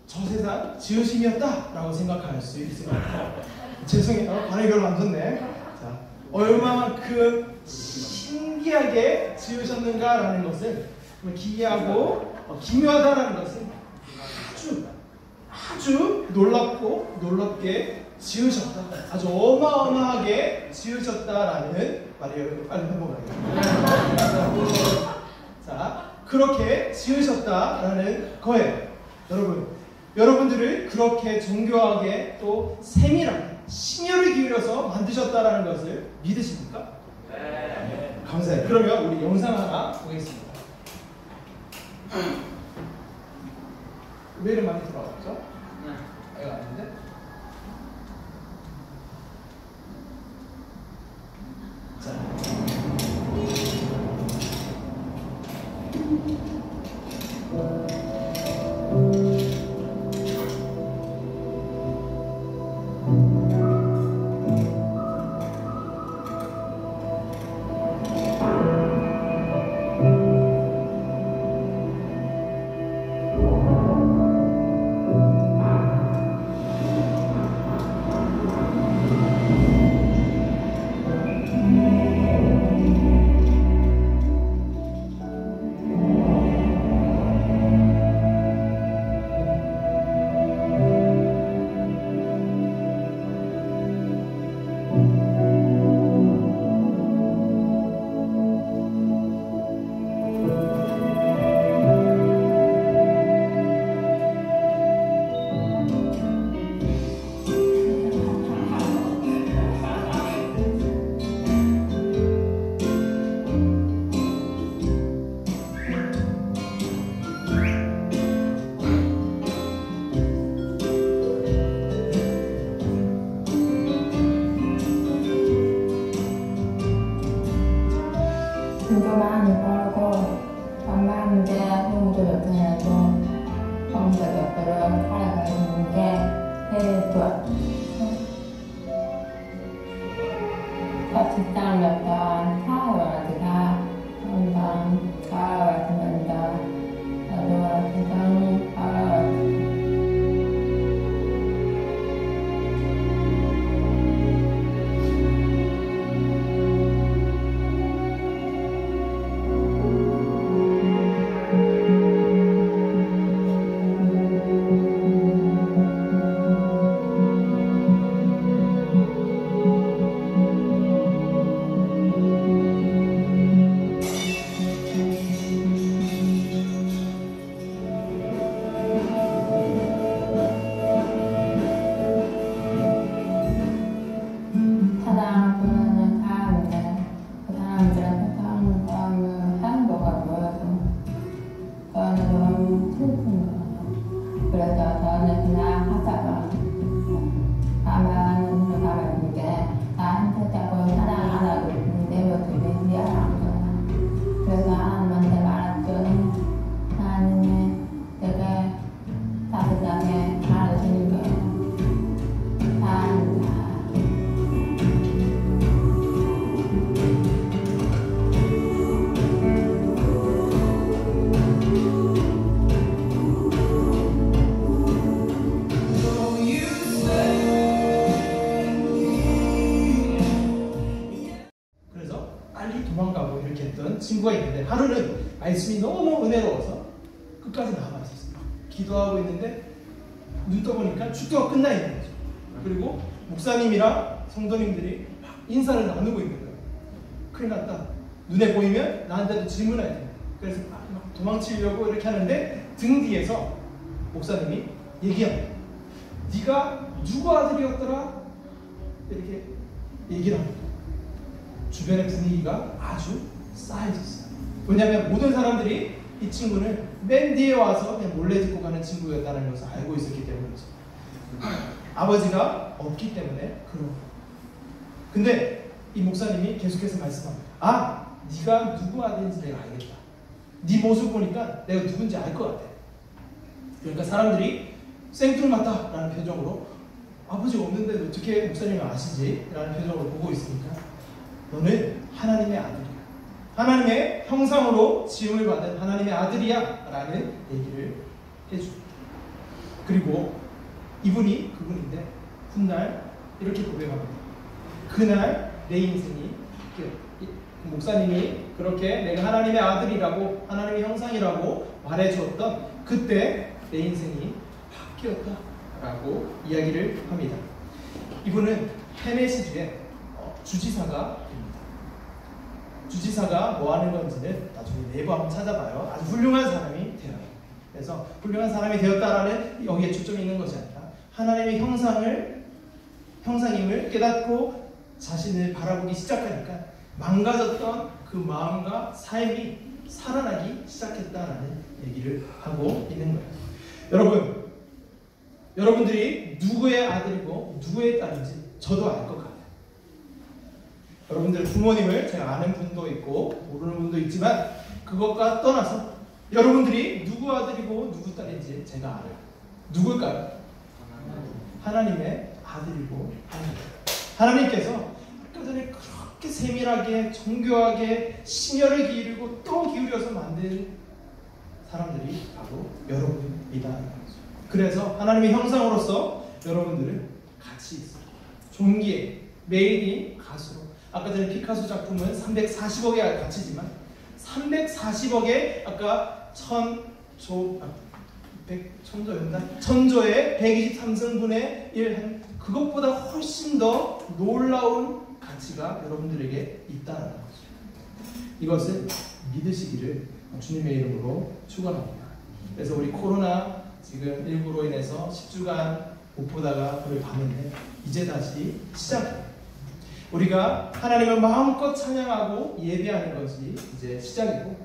저 세상 지으심이었다라고 생각할 수 있을 것 같아요. 죄송해요. 반응이 별로 안 좋네. 자, 얼마만큼 신기하게 지으셨는가라는 것을, 기이하고 기묘하다라는 것은 아주 놀랍고 놀랍게 지으셨다, 아주 어마어마하게 지으셨다라는 말이에요. 빨리 넘어가요. 자, 그렇게 지으셨다라는 거예요. 여러분들을 그렇게 정교하게 또 세밀하게 심혈을 기울여서 만드셨다라는 것을 믿으십니까? 네. 감사해요. 그러면 우리 영상 하나 보겠습니다. 왜 이렇게 많이 돌아왔죠? 이거 아닌데? 자. 돈도 많이 벌고 엄마한테 형도 옆에 해도 형도 옆으로 살아가는 게 제일 좋아. 직장 갔다 사회가 한번 살아왔습니다. 나도 직장 살아왔습니다. 그래서 저는 그냥 하다가 가만히 가만히 나한테 자꾸 사랑 안 하고 내 모습이 미안한 거야. 그래서 하나님한테 말했더니 하나님이 되게 따뜻하게 말해주는 거예요. 사랑합니다. 도망가고 이렇게 했던 친구가 있는데 하루는 말씀이 너무 은혜로워서 끝까지 남아 있었어요. 기도하고 있는데 눈 떠보니까 축도가 끝나 있는 거죠. 그리고 목사님이랑 성도님들이 막 인사를 나누고 있는 거예요. 큰일 났다. 눈에 보이면 나한테도 질문해야 돼. 그래서 막 도망치려고 이렇게 하는데 등 뒤에서 목사님이 얘기합니다. 네가 누구 아들이었더라? 이렇게 얘기를 합니다. 주변의 분위기가 아주 싸해졌어요. 왜냐하면 모든 사람들이 이 친구는 맨 뒤에 와서 그냥 몰래 듣고 가는 친구였다는 것을 알고 있었기 때문이죠. 아버지가 없기 때문에 그런. 근데 이 목사님이 계속해서 말씀합니다. 아, 네가 누구 아들인지 내가 알겠다. 네 모습 보니까 내가 누군지 알 것 같아. 그러니까 사람들이 생뚱맞다라는 표정으로 아버지가 없는데 어떻게 목사님이 아시지? 라는 표정으로 보고 있으니까 너는 하나님의 아들이야. 하나님의 형상으로 지음을 받은 하나님의 아들이야. 라는 얘기를 해줍니다. 그리고 이분이 그분인데 훗날 이렇게 고백합니다. 그날 내 인생이 목사님이 그렇게 내가 하나님의 아들이라고 하나님의 형상이라고 말해주었던 그때 내 인생이 바뀌었다. 라고 이야기를 합니다. 이분은 테네시주의 주지사가 됩니다. 주지사가 뭐 하는 건지는 나중에 네이버 한번 찾아봐요. 아주 훌륭한 사람이 되어요. 그래서 훌륭한 사람이 되었다라는 여기에 초점이 있는 것이 아니라 하나님의 형상을 형상임을 깨닫고 자신을 바라보기 시작하니까 망가졌던 그 마음과 삶이 살아나기 시작했다라는 얘기를 하고 있는 거예요. 여러분들이 누구의 아들이고 누구의 딸인지 저도 알 것 같아요. 여러분들 부모님을 제가 아는 분도 있고 모르는 분도 있지만 그것과 떠나서 여러분들이 누구 아들이고 누구 딸인지 제가 알아요. 누굴까요? 하나님의 아들이고 하나님께서 아까 전에 그렇게 세밀하게 정교하게 심혈을 기울이고 또 기울여서 만든 사람들이 바로 여러분이다. 그래서 하나님의 형상으로서 여러분들을 같이 있어요. 종기에 메이드인 가수로. 아까 전에 피카소 작품은 340억의 가치지만 340억의 아까 천조의 123승분의 1 그것보다 훨씬 더 놀라운 가치가 여러분들에게 있다는 거죠. 이것을 믿으시기를 주님의 이름으로 축원합니다. 그래서 우리 코로나 지금 19로 인해서 10주간 못 보다가 오늘 봤는데 이제 다시 시작해요. 우리가 하나님을 마음껏 찬양하고 예배하는 것이 이제 시작이고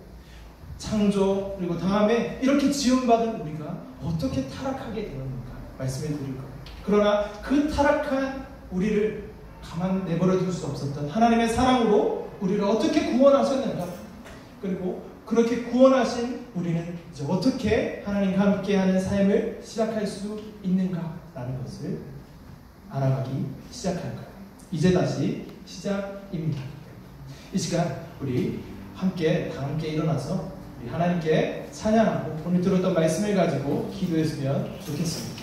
창조 그리고 다음에 이렇게 지원받은 우리가 어떻게 타락하게 되었는가 말씀해 드릴 거예요. 그러나 그 타락한 우리를 가만 내버려 둘 수 없었던 하나님의 사랑으로 우리를 어떻게 구원하셨는가 그리고 그렇게 구원하신 우리는 이제 어떻게 하나님과 함께하는 삶을 시작할 수 있는가라는 것을 알아가기 시작할 거예요. 이제 다시 시작입니다. 이 시간 우리 다 함께 일어나서 우리 하나님께 찬양하고 오늘 들었던 말씀을 가지고 기도했으면 좋겠습니다.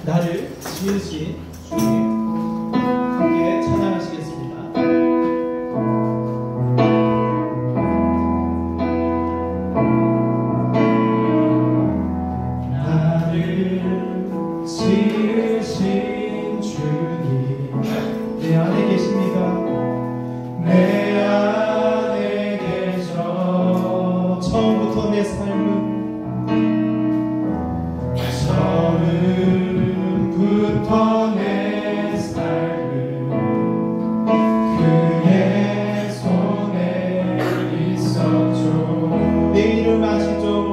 나를 지으신 주님 함께 찬양하시겠습니다. 지으신 주님 내 안에 계십니다. 내 안에 계셔. 처음부터 내 삶은 처음부터 내 삶은 그의 손에 있었죠. 내 이름 아시죠?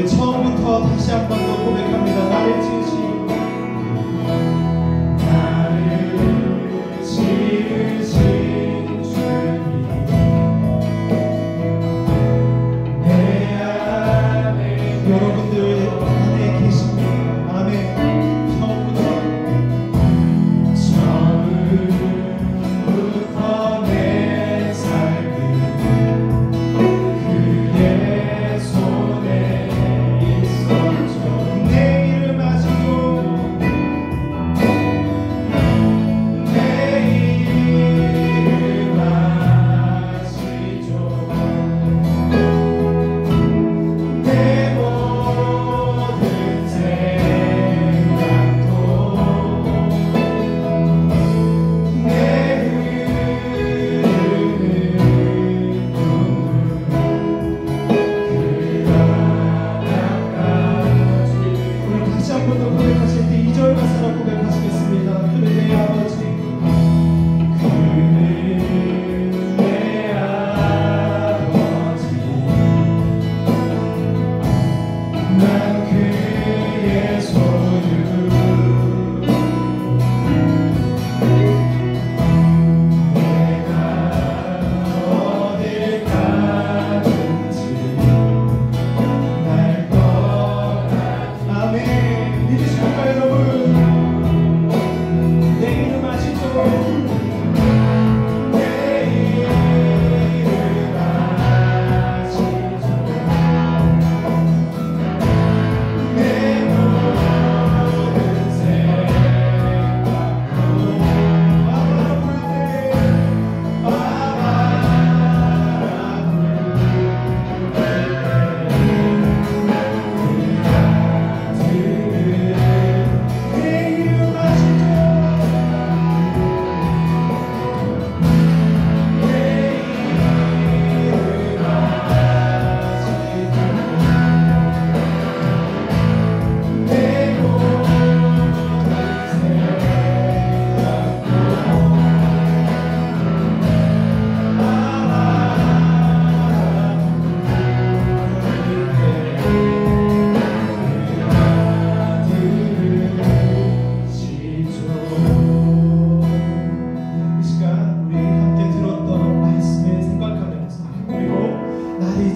처음부터 다시 한 번 더 고백합니다. 나를 지으신 주님 내 안에 여러분들 안에 계십니다. 아멘. 처음부터 내 삶은 그의 손에 있었죠.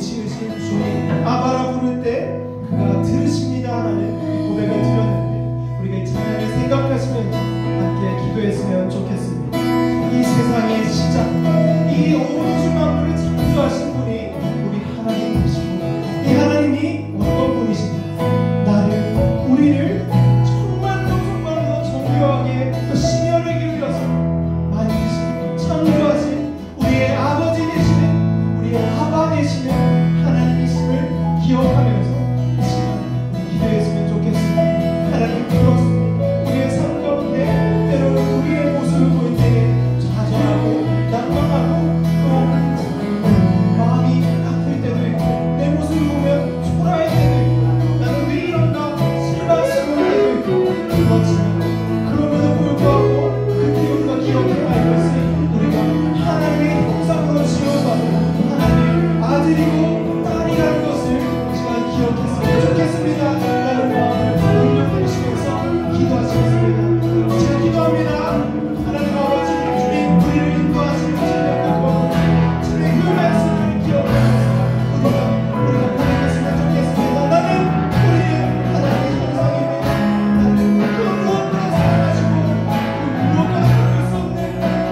지으신 주님 아바라 부를 때 그가 들으십니다 라는 고백을 드렸는데 우리가 이 찬양을 생각하시면서 함께 기도했으면 좋겠습니다. 이 세상의 시작, 이 온 주 만물을 창조하신 분이 우리 하나님이시고 이 하나님이 어떤 분이신가, 나를, 우리를 정말로 정교하게 더 심혈을 기울여서 만드신, 창조하신 우리의 아버지 되시는, 우리의 아바 되시는 하나님이심을 기억하면서 기도했으면 좋겠습니다. 하나님 그렇습니다. 우리의 삶 가운데 때로는 우리의 모습을 볼 때에 좌절하고 난감하고 또 마음이 아플 때도 있고 내 모습을 보면 초라할 때도 있고 나는 왜 이런가 실망스러울 때도 있고 그렇지만 그럼에도 불구하고 그때 우리가 기억해야 할 것은 우리가 하나님의 형상으로 지어받은 하나님의 아들이고 딸이라는 것을 시간 기억했으면 좋겠습니다. 라는 마음을 응용하시면서 기도하시겠습니다. 제가 기도합니다. 하나님 아버지 주님 우리를 인도하시는 주님의 주님의 그 말씀을 기억하면서 우리가 고백했으면 좋겠습니다. 나는 우리의 하나님의 형상입니다. 나는 그 무엇보다 사랑하시고 그 무엇보다 바꿀 수 없는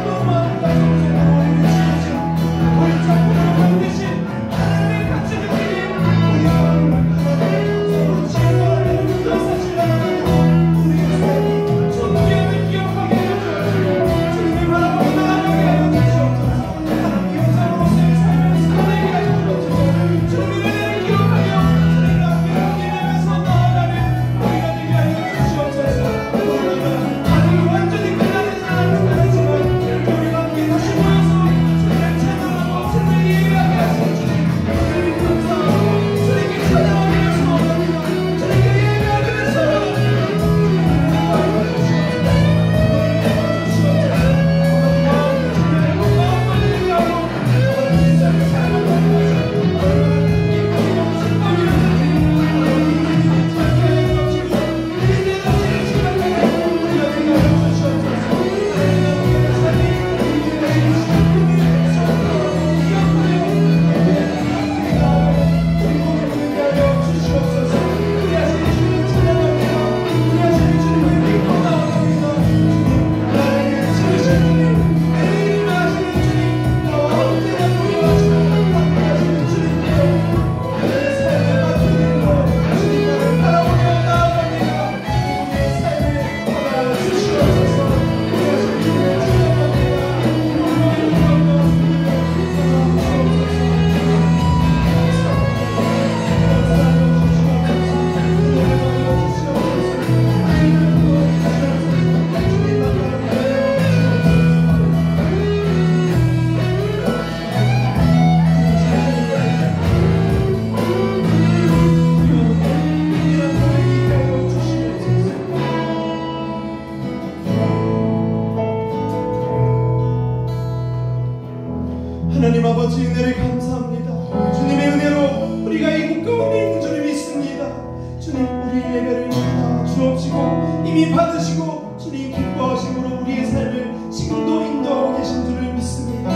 그 마음과 정성으로 우리를 지으신 골짜기로 만드신 하나님의 가치 느끼는 우리가 하나님의 형상으로 지어가는 그 사실을 알고 우리의 삶이 존귀함을 기억하게 해주시고 주님을 바라보고 나아가게 하여 주시옵소서. 하나님의 형상으로서의 삶을 살아내게 하여 주옵소서. 주님의 은혜를 기억하며 주님과 함께 함께하면서 나아가는 우리가 되게 하여 주시옵소서. 우리가 아직 완전히 끝나지 않았지만 우리가 함께 다시 모여서 주님을 찬양하고 주님을 예배하게 하시는 주님 주님을 감사하고 주님께 찬양하기 위해서 원합니다. 주님께 예배하기 위해서 하나님 아버지 은혜를 감사합니다. 주님의 은혜로 우리가 이 곳 가운데 있는 줄을 믿습니다. 주님 우리의 예배를 다 주옵시고 이미 받으시고 주님 기뻐하심으로 우리의 삶을 지금도 인도하고 계신 줄을 믿습니다.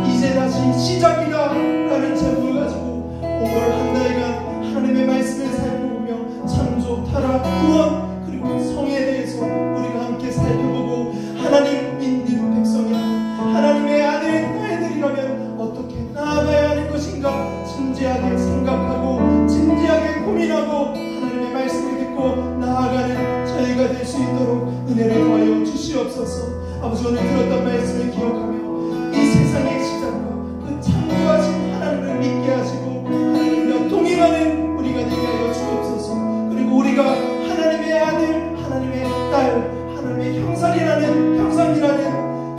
이제 다시 시작이다 라는 제목을 가지고 5월 한 달간 하나님의 말씀을 살펴보며 창조, 타락, 구원 그리고 성에 대해서 우리가 함께 살펴보고 하나님 믿는 백성이라면 하나님의 아들, 딸들이라면 어떻게 나아가야 하는 것인가 진지하게 생각하고 진지하게 고민하고 하나님의 말씀을 듣고 나아가는 저희가 될 수 있도록 은혜를 더하여 주시옵소서. 아버지 오늘 들었던 말씀을 기억하며 이 세상의 시작과 그 창조하신 하나님을 믿게 하시고 하나님과 동행하는 우리가 되게 하여 주옵소서. 그리고 우리가 하나님의 아들, 하나님의 딸, 하나님의 형상이라는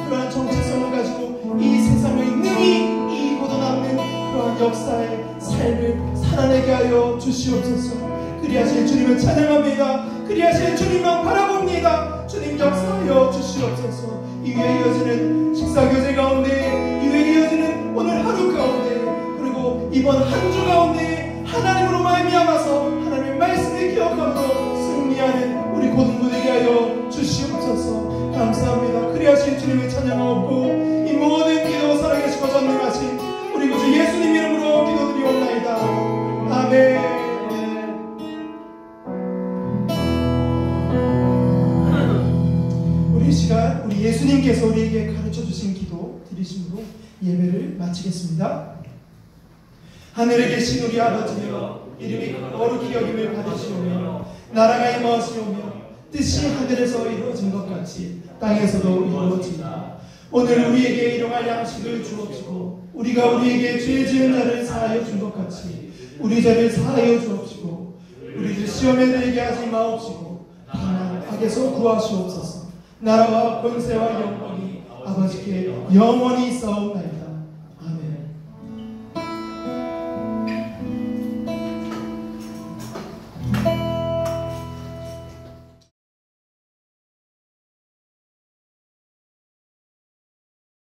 그러한 정체성을 가지고 이 세상을 능히 이기고도 남는 그러한 역사의 삶을 살아내게 하여 주시옵소서. 그리하실 주님을 찬양합니다. 그리하실 주님만 바라봅니다. 주님 역사하여 주시옵소서. 이후에 이어지는 식사교제 가운데, 이후에 이어지는 오늘 하루 가운데, 그리고 이번 한 주 가운데 하나님으로 말미암아서 하나님의 말씀을 기억하고 승리하는 우리 고등부 되게 하여 주시옵소서. 감사합니다. 그리하신 주님을 찬양하고 이 모든 기도 살아계시고 전능하신 우리 구주 예수님 이름으로 기도드리옵나이다. 기도 드리심으로 예배를 마치겠습니다. 하늘에 계신 우리 아버지여, 이름이 거룩히 여김을 받으시오며 나라가 임하시오며 뜻이 하늘에서 이루어진 것 같이 땅에서도 이루어지이다. 오늘 우리에게 일용할 양식을 주옵시고 우리가 우리에게 죄 지은 자를 사하여 준 것 같이 우리 죄를 사하여 주옵시고 우리를 시험에 들게 하지 마옵시고 다만 악에서 구하시옵소서. 나라와 권세와 영광이 아버지께 영원히 있사옵나이다.